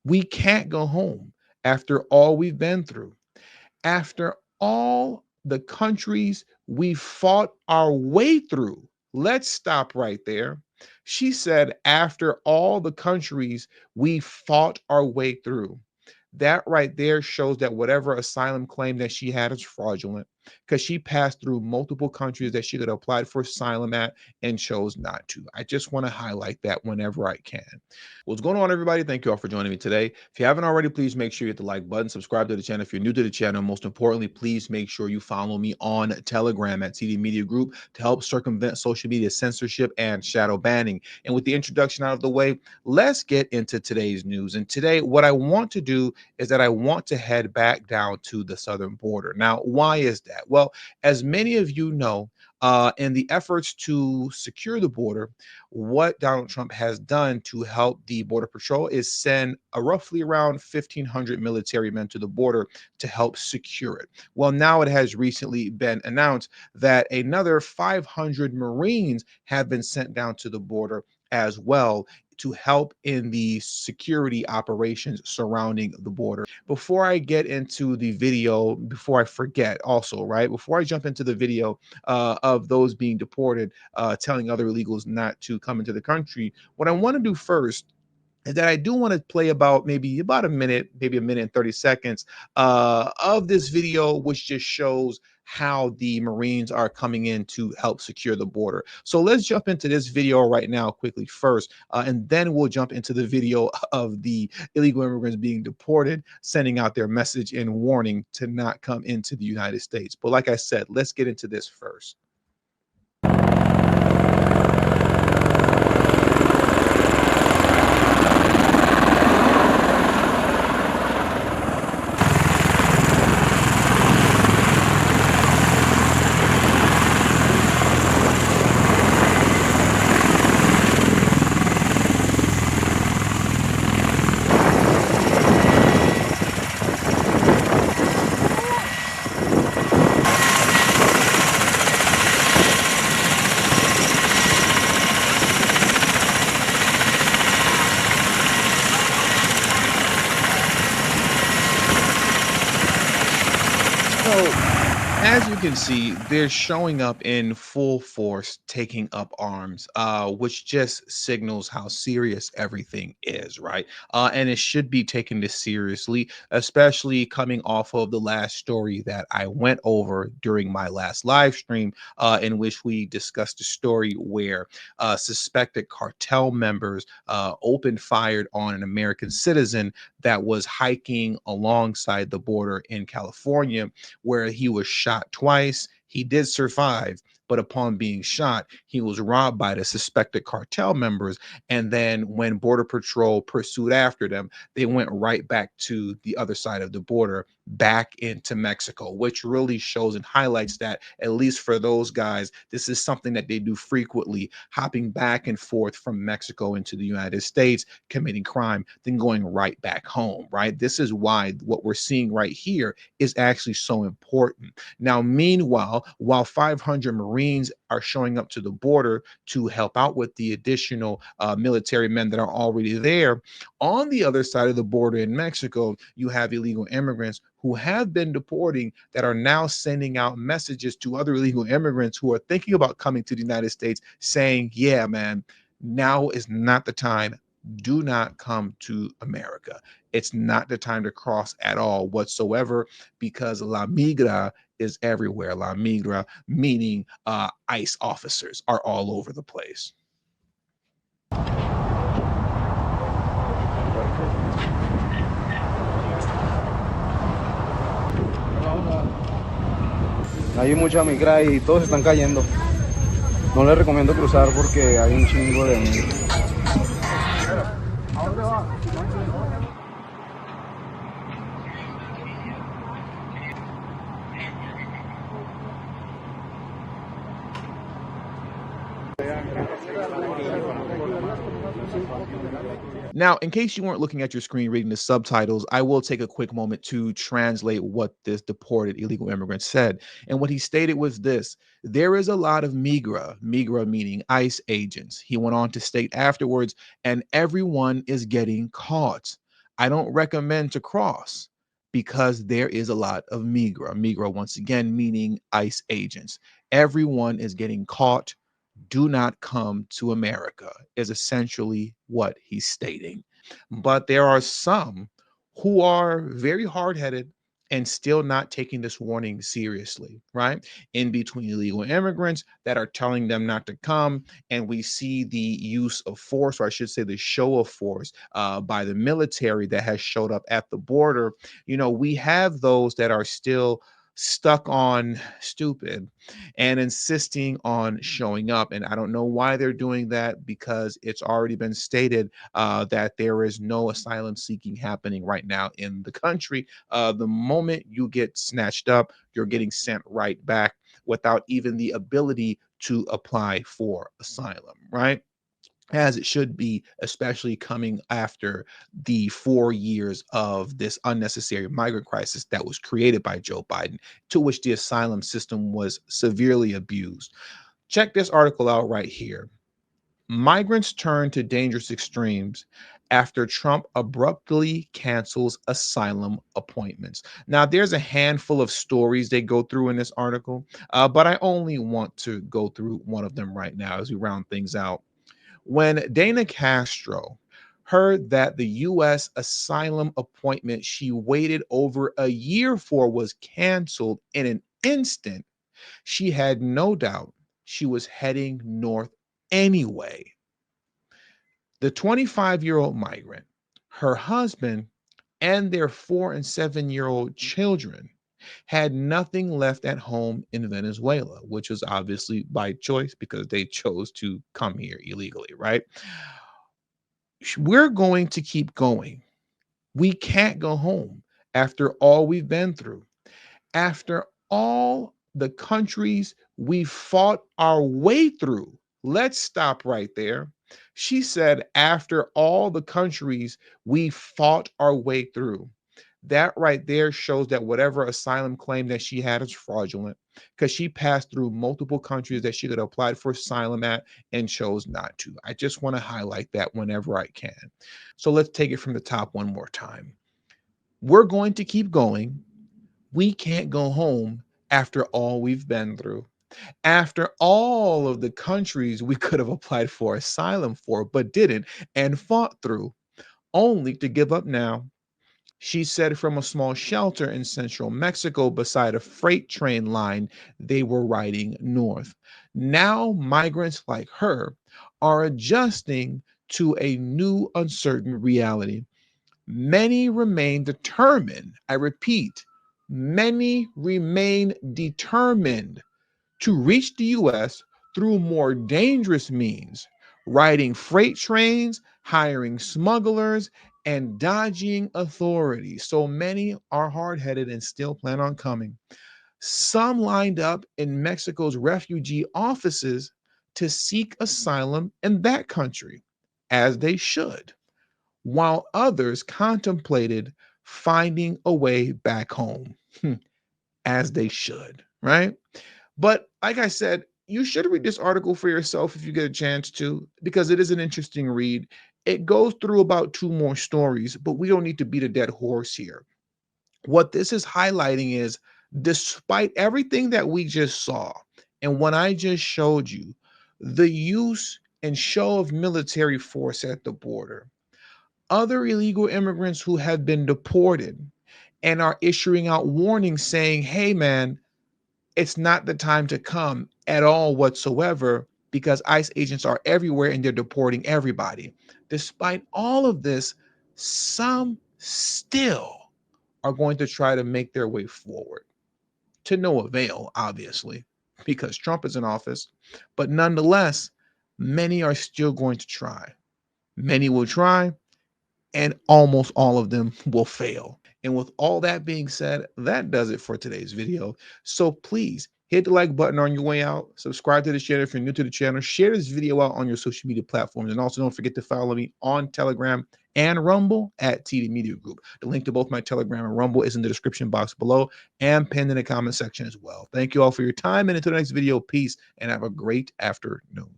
We can't go home after all we've been through. After all the countries we fought our way through. Let's stop right there. She said, after all the countries we fought our way through. That right there shows that whatever asylum claim that she had is fraudulent because she passed through multiple countries that she could have applied for asylum at and chose not to. I just want to highlight that whenever I can. What's going on, everybody? Thank you all for joining me today. If you haven't already, please make sure you hit the like button, subscribe to the channel if you're new to the channel. Most importantly, please make sure you follow me on Telegram at TD Media Group to help circumvent social media censorship and shadow banning. And with the introduction out of the way, let's get into today's news. And today, what I want to do is that I want to head back down to the southern border. Now, why is that? Well, as many of you know, in the efforts to secure the border, what Donald Trump has done to help the Border Patrol is send a roughly around 1,500 military men to the border to help secure it. Well, now it has recently been announced that another 500 Marines have been sent down to the border as well to help in the security operations surrounding the border. Before I get into the video, before I forget also, right? Before I jump into the video of those being deported, telling other illegals not to come into the country, what I want to do first is that I do want to play maybe about a minute, maybe a minute and 30 seconds of this video, which just shows how the Marines are coming in to help secure the border. So let's jump into this video right now quickly first, and then we'll jump into the video of the illegal immigrants being deported, sending out their message and warning to not come into the United States. But like I said, let's get into this first. So, as you can see, they're showing up in full force, taking up arms, which just signals how serious everything is, right? And it should be taken this seriously, especially coming off of the last story that I went over during my last live stream, in which we discussed a story where suspected cartel members opened fired on an American citizen that was hiking alongside the border in California, where he was shot twice. He did survive, but upon being shot, he was robbed by the suspected cartel members. And then when Border Patrol pursued after them, they went right back to the other side of the border, back into Mexico, which really shows and highlights that, at least for those guys, this is something that they do frequently, hopping back and forth from Mexico into the United States, committing crime, then going right back home, right? This is why what we're seeing right here is actually so important. Now, meanwhile, while 500 Marines are showing up to the border to help out with the additional military men that are already there, on the other side of the border in Mexico, you have illegal immigrants who have been deporting that are now sending out messages to other illegal immigrants who are thinking about coming to the United States saying, yeah, man, now is not the time. Do not come to America. It's not the time to cross at all whatsoever, because La Migra is everywhere. La Migra, meaning ICE officers, are all over the place. Hay mucha migra y todos están cayendo. No les recomiendo cruzar porque hay un chingo de migra. ¿A dónde va? Now, in case you weren't looking at your screen reading the subtitles, I will take a quick moment to translate what this deported illegal immigrant said. And what he stated was this: there is a lot of migra, migra meaning ICE agents. He went on to state afterwards, and everyone is getting caught. I don't recommend to cross because there is a lot of Migra, once again, meaning ICE agents. Everyone is getting caught. Do not come to America, is essentially what he's stating. But there are some who are very hard headed and still not taking this warning seriously, right? In between illegal immigrants that are telling them not to come. And we see the use of force, or I should say, the show of force by the military that has showed up at the border. We have those that are still stuck on stupid and insisting on showing up. And I don't know why they're doing that because it's already been stated that there is no asylum seeking happening right now in the country. The moment you get snatched up, you're getting sent right back without even the ability to apply for asylum, right? As it should be, especially coming after the 4 years of this unnecessary migrant crisis that was created by Joe Biden, to which the asylum system was severely abused. Check this article out right here. Migrants turn to dangerous extremes after Trump abruptly cancels asylum appointments. Now, there's a handful of stories they go through in this article, but I only want to go through one of them right now as we round things out. When Dana Castro heard that the U.S. asylum appointment she waited over a year for was canceled in an instant, she had no doubt she was heading north anyway. The 25-year-old migrant, her husband, and their 4 and 7-year-old children had nothing left at home in Venezuela, which was obviously by choice because they chose to come here illegally, right? We're going to keep going. We can't go home after all we've been through, after all the countries we fought our way through. Let's stop right there. She said, after all the countries we fought our way through. That right there shows that whatever asylum claim that she had is fraudulent because she passed through multiple countries that she could have applied for asylum at and chose not to. I just want to highlight that whenever I can. So let's take it from the top one more time. We're going to keep going. We can't go home after all we've been through. After all of the countries we could have applied for asylum for, but didn't and fought through, only to give up now. She said from a small shelter in central Mexico beside a freight train line they were riding north. Now, migrants like her are adjusting to a new uncertain reality. Many remain determined. I repeat, many remain determined to reach the US through more dangerous means, riding freight trains, hiring smugglers, and dodging authorities. So many are hard headed and still plan on coming. Some lined up in Mexico's refugee offices to seek asylum in that country, as they should, while others contemplated finding a way back home, as they should, right? But like I said, you should read this article for yourself if you get a chance to, because it is an interesting read. It goes through about two more stories, but we don't need to beat a dead horse here. What this is highlighting is despite everything that we just saw and what I just showed you, the use and show of military force at the border, other illegal immigrants who have been deported and are issuing out warnings saying, hey, man, it's not the time to come at all whatsoever because ICE agents are everywhere and they're deporting everybody. Despite all of this, some still are going to try to make their way forward to no avail, obviously, because Trump is in office. But nonetheless, many are still going to try. Many will try, and almost all of them will fail. And with all that being said, that does it for today's video. So please hit the like button on your way out. Subscribe to the channel if you're new to the channel. Share this video out on your social media platforms. And also don't forget to follow me on Telegram and Rumble at TD Media Group. The link to both my Telegram and Rumble is in the description box below and pinned in the comment section as well. Thank you all for your time. And until the next video, peace and have a great afternoon.